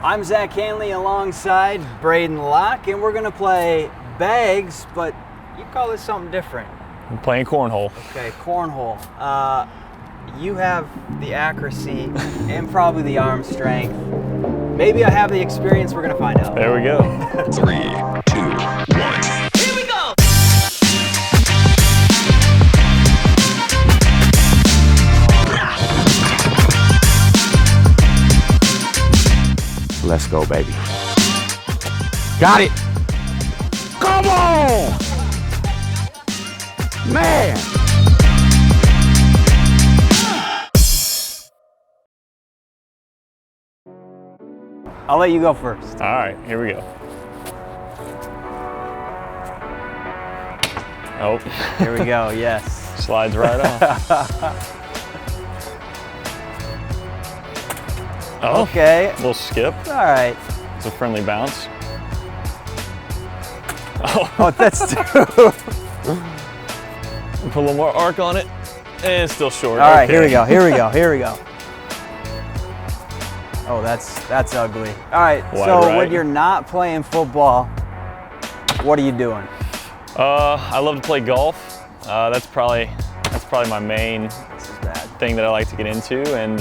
I'm Zach Hanley alongside Braedyn Locke, and we're going to play bags, but you call this something different. I'm playing cornhole. Okay, cornhole. You have the accuracy and probably the arm strength. Maybe I have the experience. We're going to find out. There we go. 3, 2, 1. Here we go! Let's go, baby. Got it. Come on! Man! I'll let you go first. All right, here we go. Oh. Here we go, yes. Slides right off. Oh, Okay. little skip. All right. It's a friendly bounce. Oh, that's two. Put a little more arc on it, and it's still short. All right, Okay. here we go, here we go, here we go. Oh, that's ugly. All right, Wide so right. when you're not playing football, what are you doing? I love to play golf. That's probably my main This is bad. thing that I like to get into, and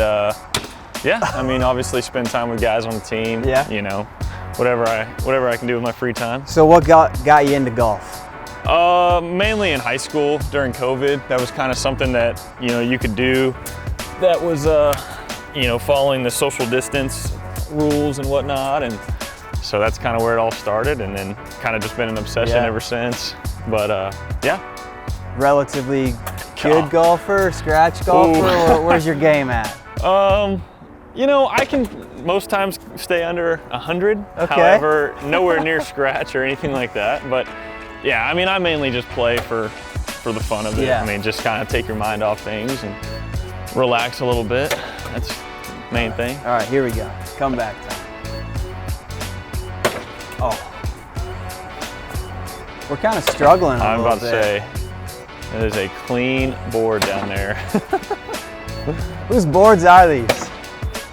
yeah, I mean, obviously spend time with guys on the team. Yeah. You know, whatever I can do with my free time. So what got you into golf? Mainly in high school during COVID. That was kind of something that, you know, you could do that was, you know, following the social distance rules and whatnot. And so that's kind of where it all started, and then kind of just been an obsession ever since. But yeah. Relatively good golfer, scratch golfer, or where's your game at? You know, I can most times stay under 100. Okay. However, nowhere near scratch or anything like that. But yeah, I mean, I mainly just play for the fun of it. Yeah. I mean, just kind of take your mind off things and relax a little bit. That's the main thing. All right, here we go. Comeback time. Oh. We're kind of struggling I'm a about little to bit. say, it is a clean board down there. Whose boards are these?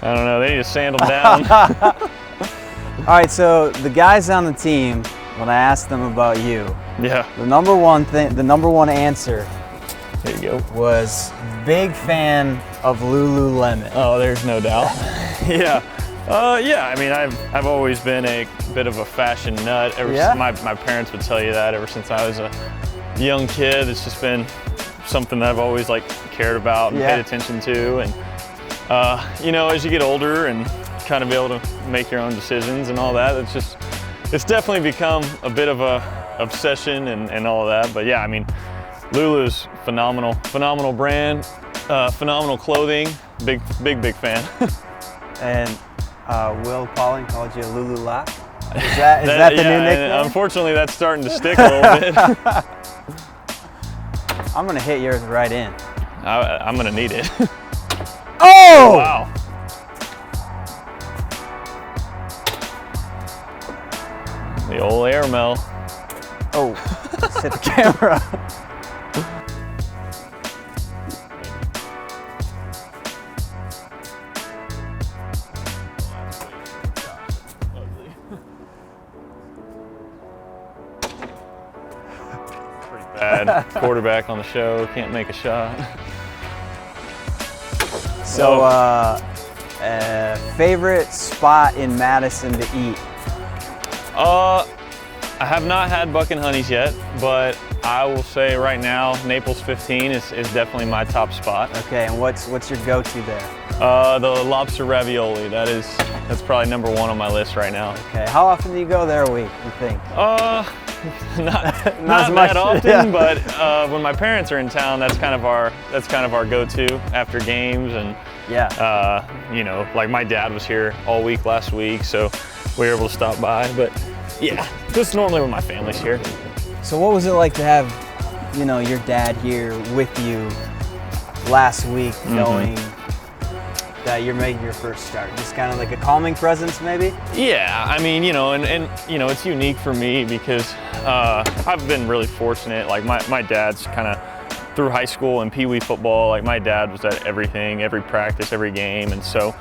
I don't know, they need to sand them down. All right, so the guys on the team, when I asked them about you, Yeah, the number one answer there you go. was big fan of Lululemon. Oh, there's no doubt. Yeah. Yeah, I mean, I've always been a bit of a fashion nut. My parents would tell you that ever since I was a young kid. It's just been something that I've always like cared about and paid attention to. And you know, as you get older and kind of be able to make your own decisions and all that, it's definitely become a bit of a obsession and all of that. But yeah, I mean, Lulu's phenomenal brand, phenomenal clothing. Big fan. And Will Pauling called you Lulu Locke. Is that the new nickname? Unfortunately, that's starting to stick a little bit. I'm gonna hit yours right in. I'm gonna need it. Oh! Wow. The old airmail. Oh, just hit the camera. Pretty bad. Quarterback on the show, can't make a shot. So, favorite spot in Madison to eat? I have not had Buck and Honey's yet, but I will say right now, Naples 15 is definitely my top spot. Okay, and what's your go-to there? The lobster ravioli, that's probably number one on my list right now. Okay, how often do you go there a week, you think? Not as much, that often, yeah. but when my parents are in town, that's kind of our go-to after games. And Yeah. you know, like my dad was here all week last week, so we were able to stop by. But yeah, just normally when my family's here. So what was it like to have, you know, your dad here with you last week, knowing that you're making your first start? Just kind of like a calming presence, maybe? Yeah, I mean, you know, and you know, it's unique for me because I've been really fortunate. Like my dad's kind of through high school and Pee Wee football. Like my dad was at everything, every practice, every game, and so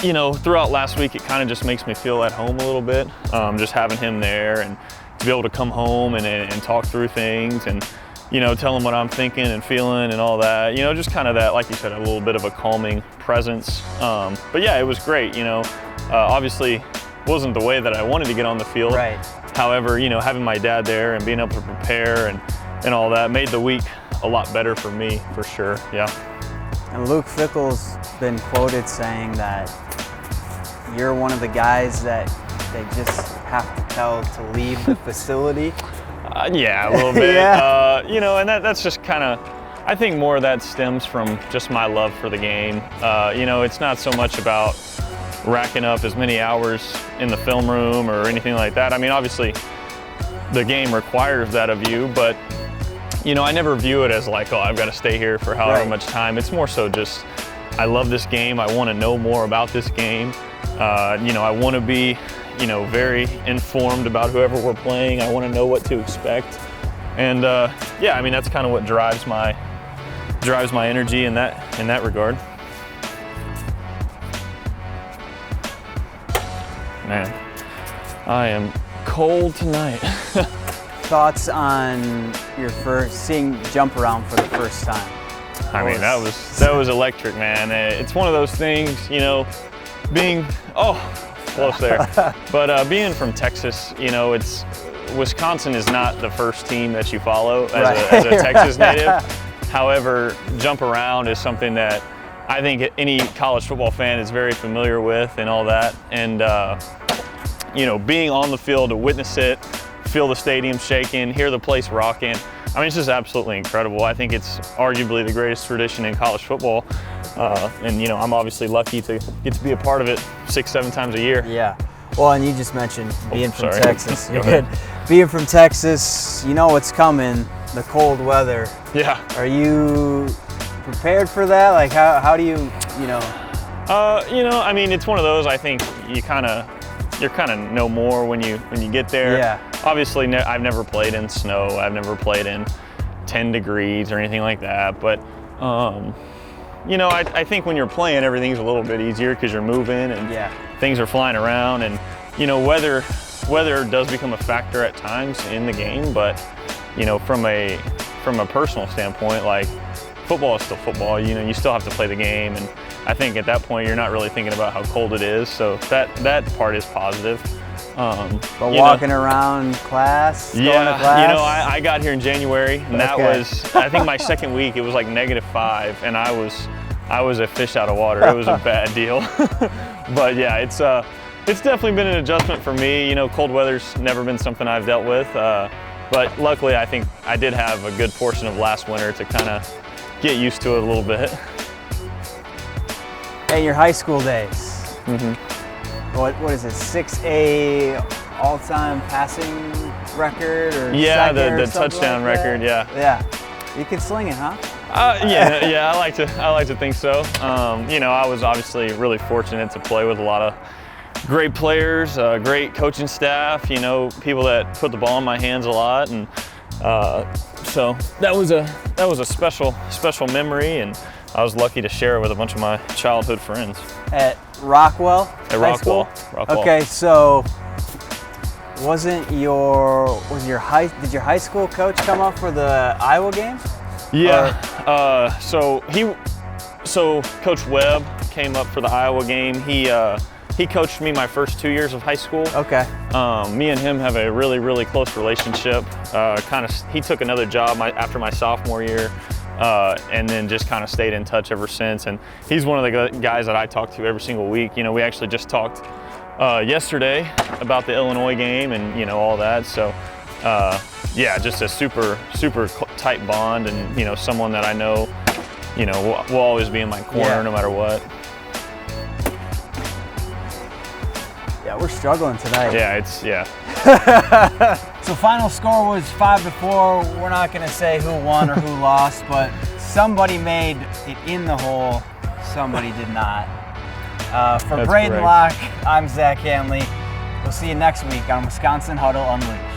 you know, throughout last week, it kind of just makes me feel at home a little bit, just having him there and to be able to come home and talk through things and, you know, tell him what I'm thinking and feeling and all that, you know, just kind of that, like you said, a little bit of a calming presence. But yeah, it was great, you know, obviously wasn't the way that I wanted to get on the field. Right. However, you know, having my dad there and being able to prepare and all that made the week a lot better for me, for sure, yeah. And Luke Fickell's been quoted saying that you're one of the guys that they just have to tell to leave the facility. Yeah, a little bit. Yeah. You know, and that's just kind of, I think more of that stems from just my love for the game. You know, it's not so much about racking up as many hours in the film room or anything like that. I mean, obviously, the game requires that of you, but, you know, I never view it as like, oh, I've got to stay here for however much time. It's more so just, I love this game. I want to know more about this game. You know, I want to be, you know, very informed about whoever we're playing. I want to know what to expect. And yeah, I mean, that's kind of what drives my energy in that regard. Man, I am cold tonight. Thoughts on your seeing jump around for the first time? I mean, that was electric, man. It's one of those things, you know, being, close there. But being from Texas, you know, Wisconsin is not the first team that you follow as a Texas native. However, jump around is something that I think any college football fan is very familiar with and all that. And, you know, being on the field to witness it, feel the stadium shaking, hear the place rocking. I mean, it's just absolutely incredible. I think it's arguably the greatest tradition in college football. And, you know, I'm obviously lucky to get to be a part of it 6-7 times a year. Yeah. Well, and you just mentioned being from Texas. Go You're ahead. good. Being from Texas, you know what's coming, the cold weather. Yeah. Are you prepared for that? Like, how do you know? You know, I mean, it's one of those, I think you kind of know more when you get there. Yeah. Obviously, I've never played in snow. I've never played in 10 degrees or anything like that. But, you know, I think when you're playing, everything's a little bit easier because you're moving and things are flying around. And, you know, weather does become a factor at times in the game. But, you know, from a personal standpoint, like, football is still football. You know, you still have to play the game. And I think at that point, you're not really thinking about how cold it is. So that part is positive. But walking around class, going to class? You know, I got here in January, and that was, I think my second week, it was like -5, and I was a fish out of water. It was a bad deal. But yeah, it's definitely been an adjustment for me. You know, cold weather's never been something I've dealt with. But luckily, I think I did have a good portion of last winter to kind of get used to it a little bit. And your high school days. Mm-hmm. What is it? 6A all-time passing record or yeah, the something touchdown like record. that? Yeah. You can sling it, huh? Yeah. I like to think so. You know, I was obviously really fortunate to play with a lot of great players, great coaching staff. You know, people that put the ball in my hands a lot, and so that was a special memory, and I was lucky to share it with a bunch of my childhood friends. At Rockwell? At Rockwell. Okay, so did your high school coach come up for the Iowa game? Yeah. So Coach Webb came up for the Iowa game. He coached me my first 2 years of high school. Okay. Me and him have a really close relationship. He took another job after my sophomore year. And then just kind of stayed in touch ever since. And he's one of the guys that I talk to every single week. You know, we actually just talked yesterday about the Illinois game and, you know, all that. So, yeah, just a super tight bond, and, you know, someone that I know, you know, will always be in my corner no matter what. Yeah, we're struggling tonight. Yeah. So final score was 5-4. We're not going to say who won or who lost, but somebody made it in the hole. Somebody did not. For Braedyn Locke, I'm Zach Hanley. We'll see you next week on Wisconsin Huddle Unleashed.